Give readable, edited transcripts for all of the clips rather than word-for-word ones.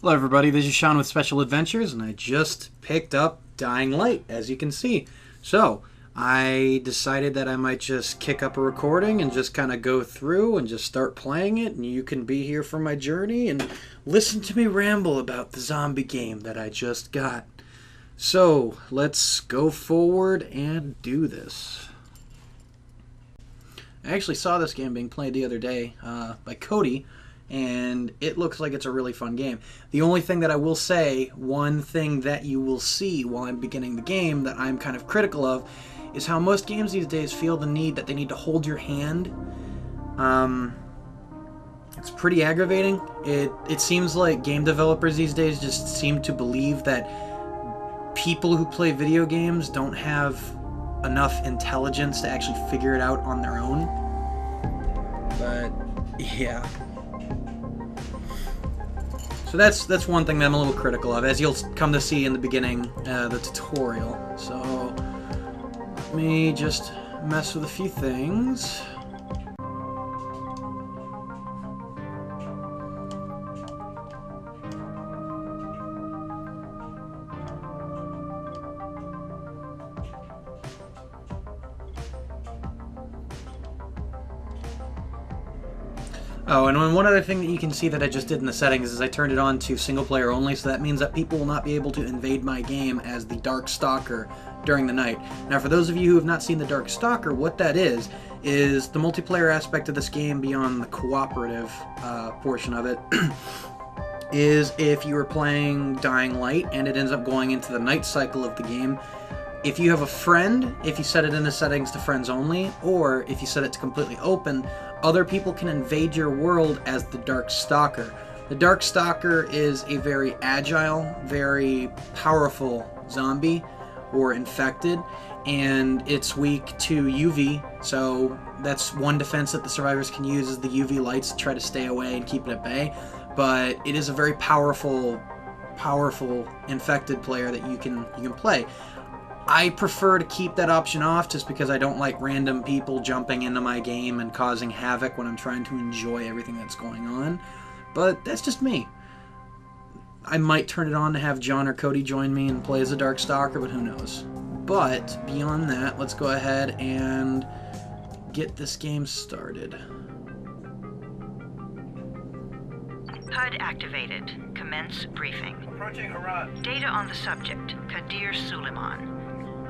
Hello everybody, this is Sean with Special Adventures, and I just picked up Dying Light, as you can see. So, I decided that I might just kick up a recording and just kind of go through and just start playing it, and you can be here for my journey and listen to me ramble about the zombie game that I just got. So, let's go forward and do this. I actually saw this game being played the other day by Cody, and it looks like it's a really fun game. The only thing that I will say, one thing that you will see while I'm beginning the game that I'm kind of critical of, is how most games these days feel the need that they need to hold your hand. It's pretty aggravating. It seems like game developers these days just seem to believe that people who play video games don't have enough intelligence to actually figure it out on their own. But, yeah. So that's one thing that I'm a little critical of, as you'll come to see in the beginning, the tutorial. So let me just mess with a few things. Oh, and one other thing that you can see that I just did in the settings is I turned it on to single player only, so that means that people will not be able to invade my game as the Dark Stalker during the night. Now, for those of you who have not seen the Dark Stalker, what that is the multiplayer aspect of this game beyond the cooperative portion of it is if you are playing Dying Light and it ends up going into the night cycle of the game. If you have a friend, if you set it in the settings to friends only, or if you set it to completely open, other people can invade your world as the Dark Stalker. The Dark Stalker is a very agile, very powerful zombie, or infected, and it's weak to UV, so that's one defense that the survivors can use is the UV lights to try to stay away and keep it at bay, but it is a very powerful infected player that you can play. I prefer to keep that option off just because I don't like random people jumping into my game and causing havoc when I'm trying to enjoy everything that's going on. But that's just me. I might turn it on to have John or Cody join me and play as a Dark Stalker, but who knows. But beyond that, let's go ahead and get this game started. HUD activated. Commence briefing. Approaching Haran. Data on the subject, Kadir Suleiman.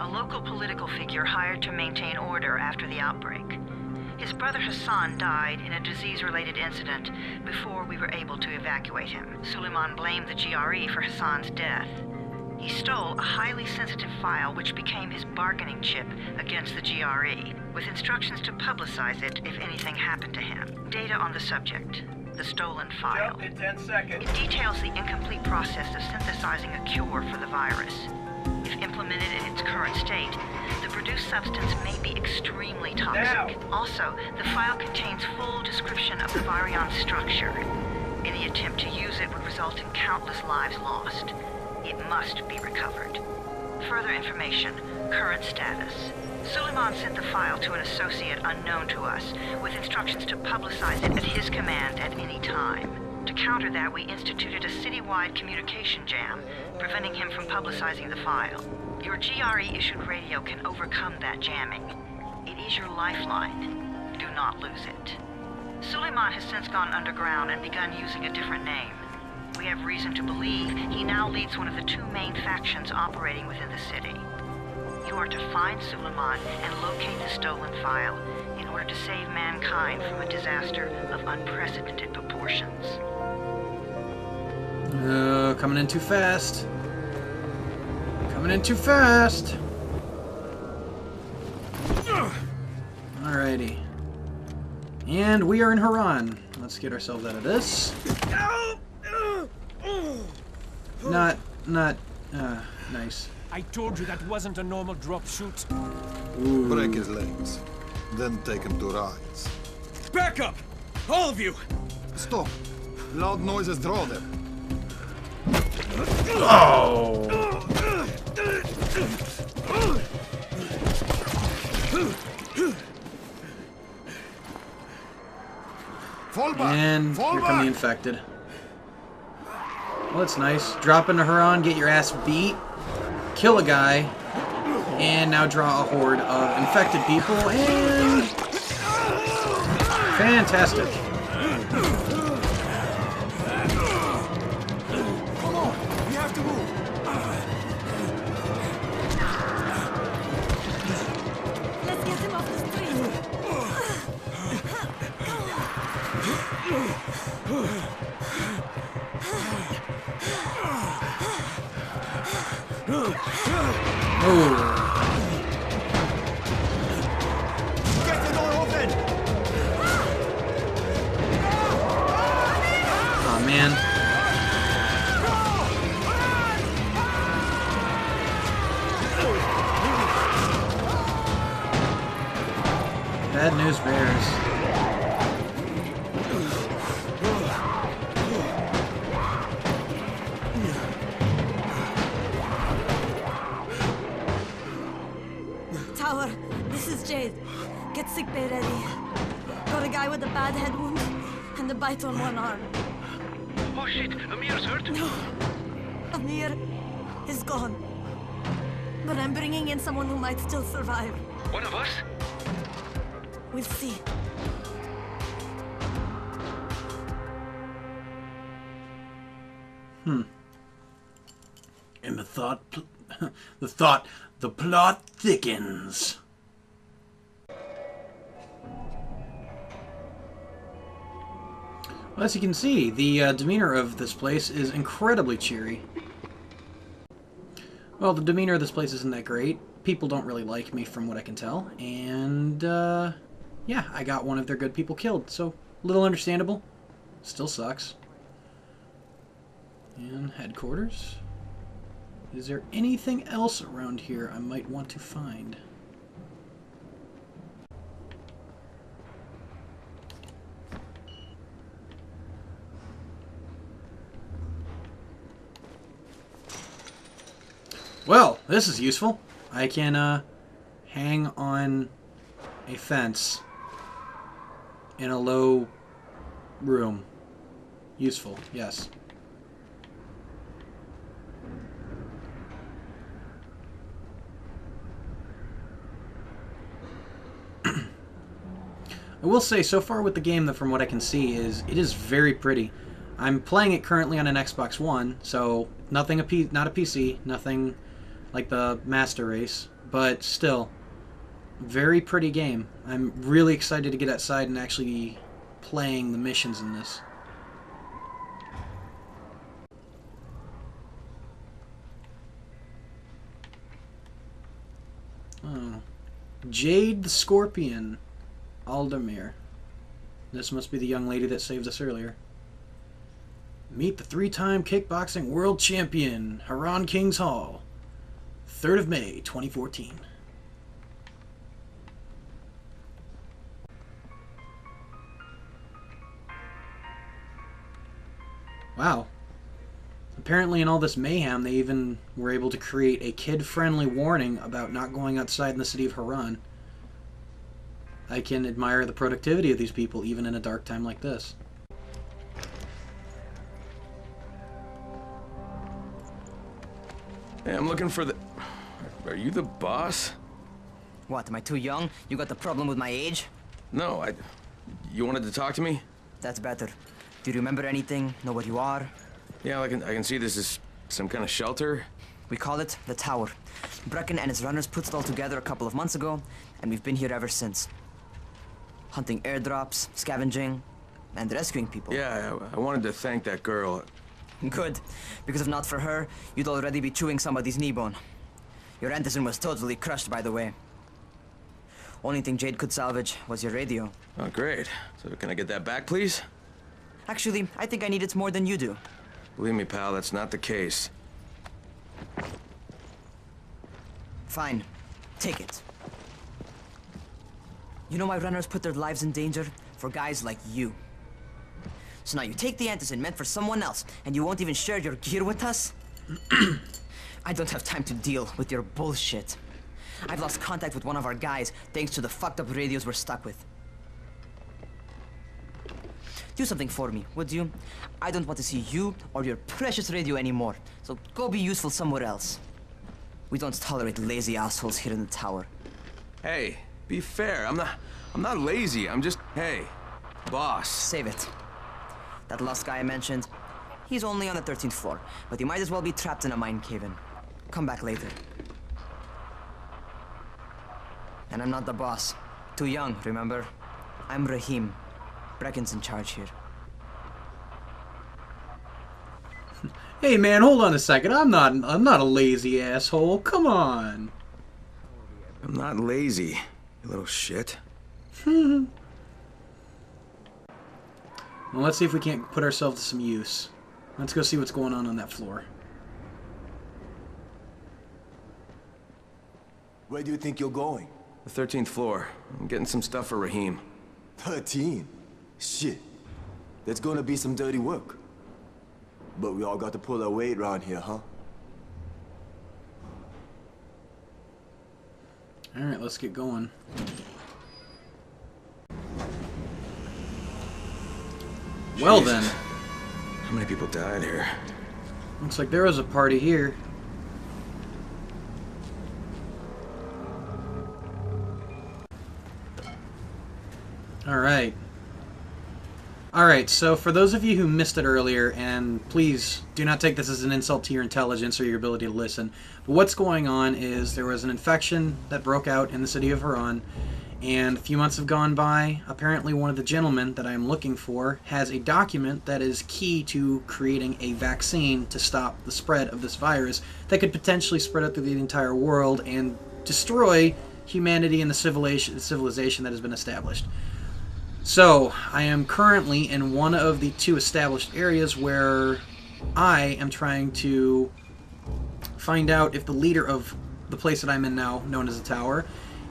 A local political figure hired to maintain order after the outbreak. His brother Hassan died in a disease-related incident before we were able to evacuate him. Suleiman blamed the GRE for Hassan's death. He stole a highly sensitive file which became his bargaining chip against the GRE, with instructions to publicize it if anything happened to him. Data on the subject, the stolen file. Jump in 10 seconds. It details the incomplete process of synthesizing a cure for the virus. If implemented in its current state, the produced substance may be extremely toxic. Now. Also, the file contains full description of the virion's structure. Any attempt to use it would result in countless lives lost. It must be recovered. Further information, current status. Suleiman sent the file to an associate unknown to us, with instructions to publicize it at his command at any time. To counter that, we instituted a citywide communication jam, preventing him from publicizing the file. Your GRE-issued radio can overcome that jamming. It is your lifeline. Do not lose it. Suleiman has since gone underground and begun using a different name. We have reason to believe he now leads one of the two main factions operating within the city. You are to find Suleiman and locate the stolen file in order to save mankind from a disaster of unprecedented proportions. Coming in too fast. Coming in too fast. Alrighty. And we are in Haran. Let's get ourselves out of this. Not nice. I told you that wasn't a normal drop shoot. Ooh. Break his legs, then take him to rides. Back up! All of you! Stop! Loud noises draw them. Oh! Fall back! And Fall here back! come the infected. Well, that's nice. Drop into Huron, get your ass beat, kill a guy, and now draw a horde of infected people, and... fantastic. Come on, we have to move. Let's get him off the street. Oh. Get the door open. Oh, man. Bad news bears. Tower, this is Jade. Get sick bay ready. Got a guy with a bad head wound and a bite on one arm. Oh shit, Amir's hurt? Amir is gone. But I'm bringing in someone who might still survive. One of us? We'll see. And the plot thickens. Well, as you can see, the demeanor of this place is incredibly cheery. Well, the demeanor of this place isn't that great. People don't really like me from what I can tell. And, yeah, I got one of their good people killed. So, a little understandable. Still sucks. And headquarters. Is there anything else around here I might want to find? Well, this is useful. I can hang on a fence in a low room. Useful, yes. I will say, so far with the game, that from what I can see, it is very pretty. I'm playing it currently on an Xbox One, so nothing not a PC, nothing like the Master Race, but still, very pretty game. I'm really excited to get outside and actually be playing the missions in this. Oh. Jade the Scorpion. Aldemir. This must be the young lady that saved us earlier. Meet the 3-time kickboxing world champion, Haran Kings Hall. 3rd of May, 2014. Wow. Apparently in all this mayhem, they even were able to create a kid-friendly warning about not going outside in the city of Haran. I can admire the productivity of these people, even in a dark time like this. Hey, I'm looking for the... Are you the boss? What, am I too young? You got the problem with my age? No, You wanted to talk to me? That's better. Do you remember anything? Know what you are? Yeah, I can see this is some kind of shelter. We call it the Tower. Brecken and his runners put it all together a couple of months ago, and we've been here ever since. Hunting airdrops, scavenging, and rescuing people. Yeah, I wanted to thank that girl. Good, because if not for her, you'd already be chewing somebody's knee bone. Your Anderson was totally crushed, by the way. Only thing Jade could salvage was your radio. Oh, great. So can I get that back, please? Actually, I think I need it more than you do. Believe me, pal, that's not the case. Fine. Take it. You know my runners put their lives in danger for guys like you. So now you take the Anderson meant for someone else, and you won't even share your gear with us? I don't have time to deal with your bullshit. I've lost contact with one of our guys thanks to the fucked up radios we're stuck with. Do something for me, would you? I don't want to see you or your precious radio anymore, so go be useful somewhere else. We don't tolerate lazy assholes here in the tower. Hey, be fair. I'm not lazy. I'm just, hey, boss. Save it. That last guy I mentioned, he's only on the 13th floor, but he might as well be trapped in a mine cave-in. Come back later. And I'm not the boss. Too young, remember? I'm Rahim. Brecken's in charge here. Hey man, hold on a second. I'm not a lazy asshole. Come on. I'm not lazy, you little shit. Well, let's see if we can't put ourselves to some use. Let's go see what's going on that floor. Where do you think you're going? The 13th floor. I'm getting some stuff for Rahim. 13? Shit. That's gonna be some dirty work. But we all got to pull our weight around here, huh? Alright, let's get going. Well Jesus. then. How many people died here? Looks like there was a party here. Alright. Alright, so for those of you who missed it earlier, and please do not take this as an insult to your intelligence or your ability to listen, but what's going on is there was an infection that broke out in the city of Haran, and a few months have gone by. Apparently one of the gentlemen that I am looking for has a document that is key to creating a vaccine to stop the spread of this virus that could potentially spread out through the entire world and destroy humanity and the civilization that has been established. So, I am currently in one of the two established areas where I am trying to find out if the leader of the place that I'm in now, known as the Tower,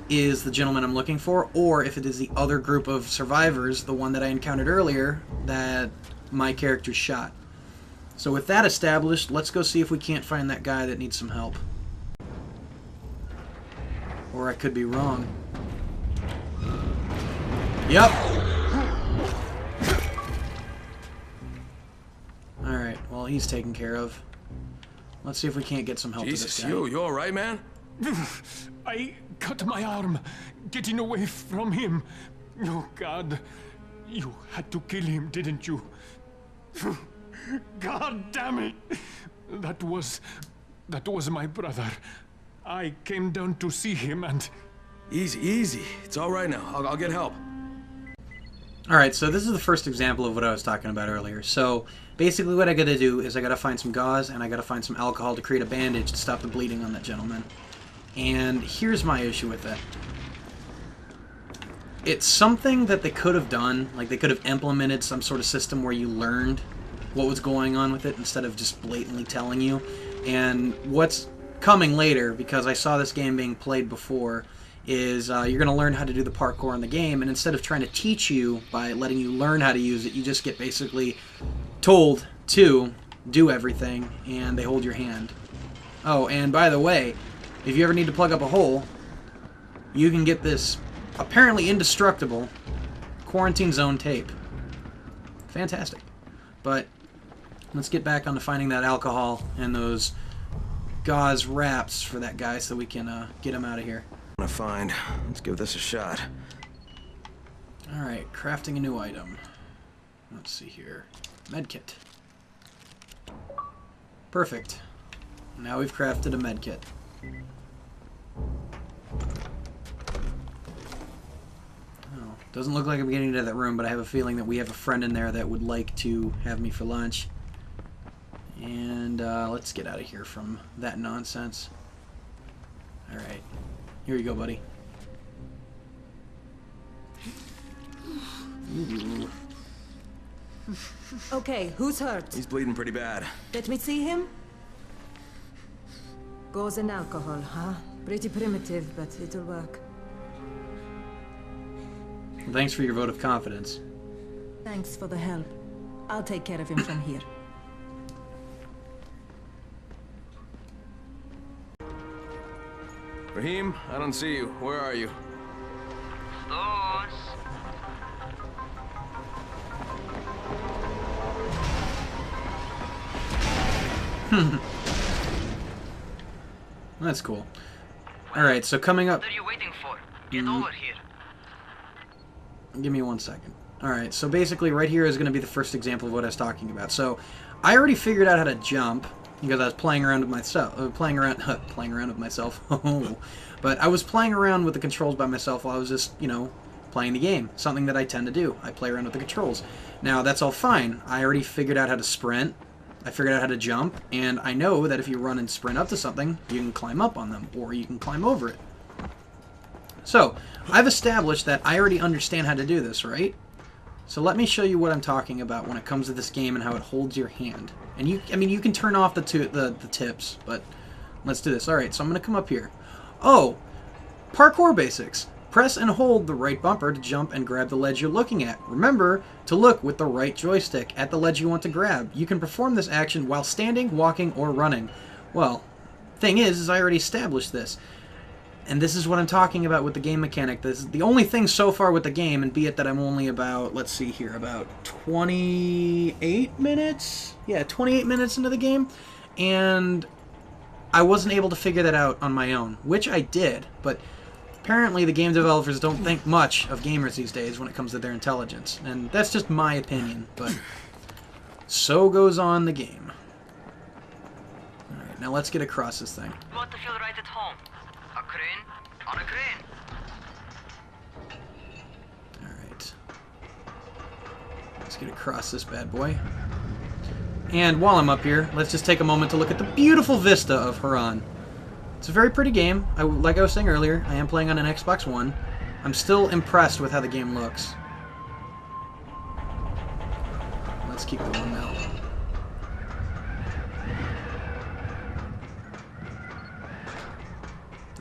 is the gentleman I'm looking for, or if it is the other group of survivors, the one that I encountered earlier, that my character shot. So with that established, let's go see if we can't find that guy that needs some help. Or I could be wrong. Yep. Alright, well he's taken care of. Let's see if we can't get some help Jesus, to this guy. you alright, man? I cut my arm, getting away from him. Oh, God. You had to kill him, didn't you? God damn it! That was my brother. I came down to see him and... Easy, easy. It's alright now. I'll get help. Alright, so this is the first example of what I was talking about earlier. So, basically what I gotta do is I gotta find some gauze and I gotta find some alcohol to create a bandage to stop the bleeding on that gentleman. And here's my issue with it. It's something that they could have done, like they could have implemented some sort of system where you learned what was going on with it instead of just blatantly telling you. And what's coming later, because I saw this game being played before, is you're going to learn how to do the parkour in the game, and instead of trying to teach you by letting you learn how to use it, you just get basically told to do everything, and they hold your hand. Oh, and by the way, if you ever need to plug up a hole, you can get this apparently indestructible quarantine zone tape. Fantastic. But let's get back on to finding that alcohol and those gauze wraps for that guy so we can get him out of here. I'm gonna find. Let's give this a shot. Alright, crafting a new item. Let's see here. Medkit. Perfect. Now we've crafted a medkit. Oh, doesn't look like I'm getting into that room, but I have a feeling that we have a friend in there that would like to have me for lunch. And let's get out of here from that nonsense. Alright. Here you go, buddy. Ooh. Okay, who's hurt? He's bleeding pretty bad. Let me see him. Gauze and alcohol, huh? Pretty primitive, but it'll work. Thanks for your vote of confidence. Thanks for the help. I'll take care of him from here. Rahim, I don't see you. Where are you? Stores. That's cool. Alright, so coming up... What are you waiting for? Get over here. Give me 1 second. Alright, so basically right here is going to be the first example of what I was talking about. So, I already figured out how to jump, because I was playing around with myself. Playing around with myself. But I was playing around with the controls by myself while I was just, you know, playing the game. Something that I tend to do. I play around with the controls. Now, that's all fine. I already figured out how to sprint. I figured out how to jump, and I know that if you run and sprint up to something, you can climb up on them, or you can climb over it. So, I've established that I already understand how to do this, right? So let me show you what I'm talking about when it comes to this game and how it holds your hand. And you can turn off the tips, but let's do this. Alright, so I'm going to come up here. Oh, parkour basics. Press and hold the right bumper to jump and grab the ledge you're looking at. Remember to look with the right joystick at the ledge you want to grab. You can perform this action while standing, walking, or running. Well, thing is I already established this. And this is what I'm talking about with the game mechanic. This is the only thing so far with the game, and be it that I'm only about, let's see here, about 28 minutes? Yeah, 28 minutes into the game. And I wasn't able to figure that out on my own, which I did, but apparently the game developers don't think much of gamers these days when it comes to their intelligence. And that's just my opinion, but so goes on the game. Alright, now let's get across this thing. You want to feel right at home. A crane on a crane. Alright. Let's get across this bad boy. And while I'm up here, let's just take a moment to look at the beautiful vista of Haran. It's a very pretty game. Like I was saying earlier, I am playing on an Xbox One. I'm still impressed with how the game looks. Let's keep going now.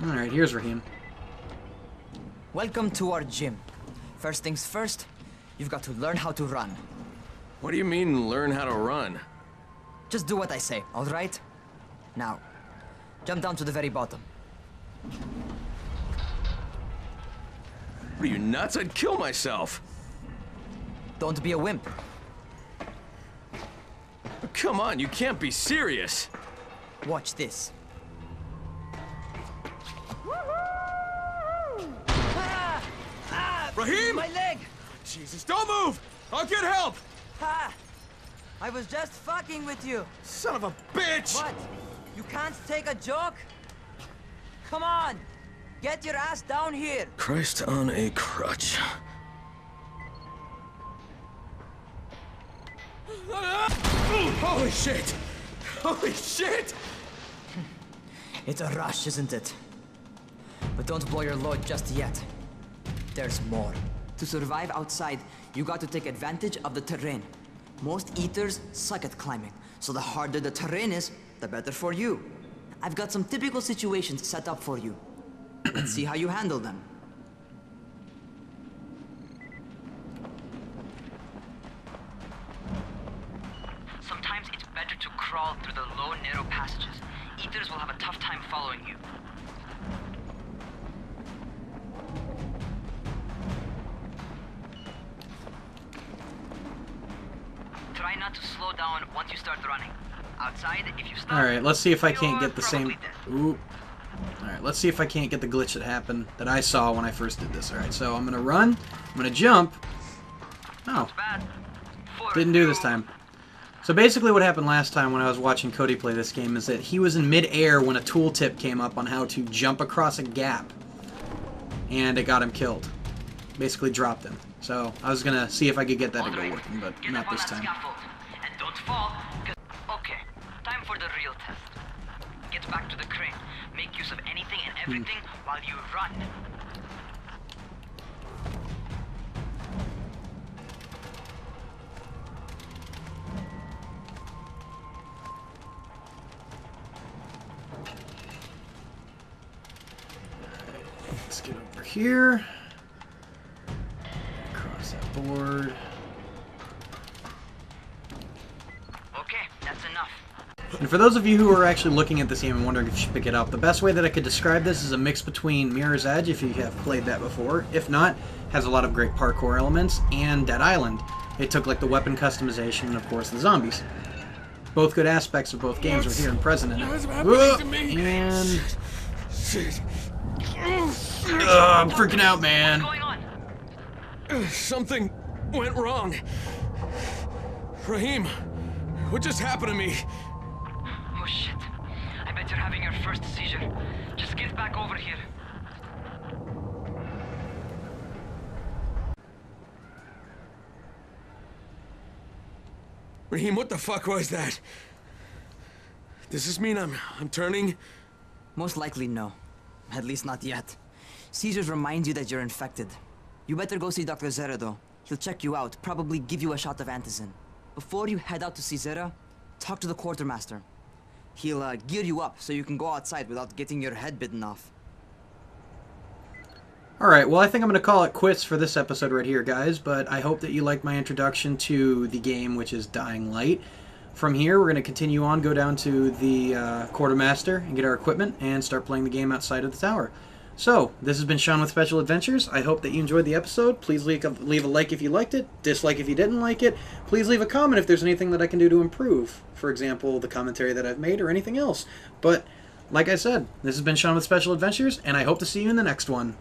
Alright, here's Raheem. Welcome to our gym. First things first, you've got to learn how to run. What do you mean, learn how to run? Just do what I say, all right? Now, jump down to the very bottom. What are you, nuts? I'd kill myself. Don't be a wimp. Come on, you can't be serious. Watch this. Raheem! My leg! Jesus, don't move! I'll get help! Ha! I was just fucking with you. Son of a bitch! What? You can't take a joke? Come on! Get your ass down here! Christ on a crutch. Holy shit! Holy shit! It's a rush, isn't it? But don't blow your load just yet. There's more. To survive outside, you got to take advantage of the terrain. Most eaters suck at climbing, so the harder the terrain is, the better for you. I've got some typical situations set up for you. Let's see how you handle them. Sometimes it's better to crawl through the low, narrow passages. Eaters will have a tough time following you. Try not to slow down once you start running. Outside, if you stop... Alright, let's see if I can't you're get the same... probably dead. Ooh. Alright, let's see if I can't get the glitch that happened, that I saw when I first did this. Alright, so I'm gonna run, I'm gonna jump. Oh, Bad. didn't do this time. So basically what happened last time when I was watching Cody play this game is that he was in mid-air when a tooltip came up on how to jump across a gap. And it got him killed. Basically dropped him. So I was gonna see if I could get that to go working, but Get not up on this that time. scaffold, and don't fall, 'cause... Okay, time for the real test. Get back to the crane. Make use of anything and everything while you run. Let's get over here. Cross that board. Okay, that's enough. And for those of you who are actually looking at this game and wondering if you should pick it up, the best way that I could describe this is a mix between Mirror's Edge, if you have played that before. If not, has a lot of great parkour elements, and Dead Island. It took like the weapon customization and of course the zombies. both good aspects of both games right here and present in it. What's happening to me? And Shit. I'm freaking out, man. What's going on? Something went wrong. Raheem, what just happened to me? Oh shit. I bet you're having your first seizure. Just get back over here. Raheem, what the fuck was that? Does this mean I'm turning? Most likely no. At least not yet. Seizures remind you that you're infected. You better go see Dr. Zera though. He'll check you out, probably give you a shot of antizin. Before you head out to see Zera, talk to the quartermaster. He'll gear you up so you can go outside without getting your head bitten off. Alright, well I think I'm going to call it quits for this episode right here, guys, but I hope that you liked my introduction to the game, which is Dying Light. From here, we're going to continue on, go down to the quartermaster and get our equipment and start playing the game outside of the tower. So, this has been Sean with Special Adventures. I hope that you enjoyed the episode. Please leave a like if you liked it, dislike if you didn't like it. Please leave a comment if there's anything that I can do to improve. For example, the commentary that I've made or anything else. But, like I said, this has been Sean with Special Adventures, and I hope to see you in the next one.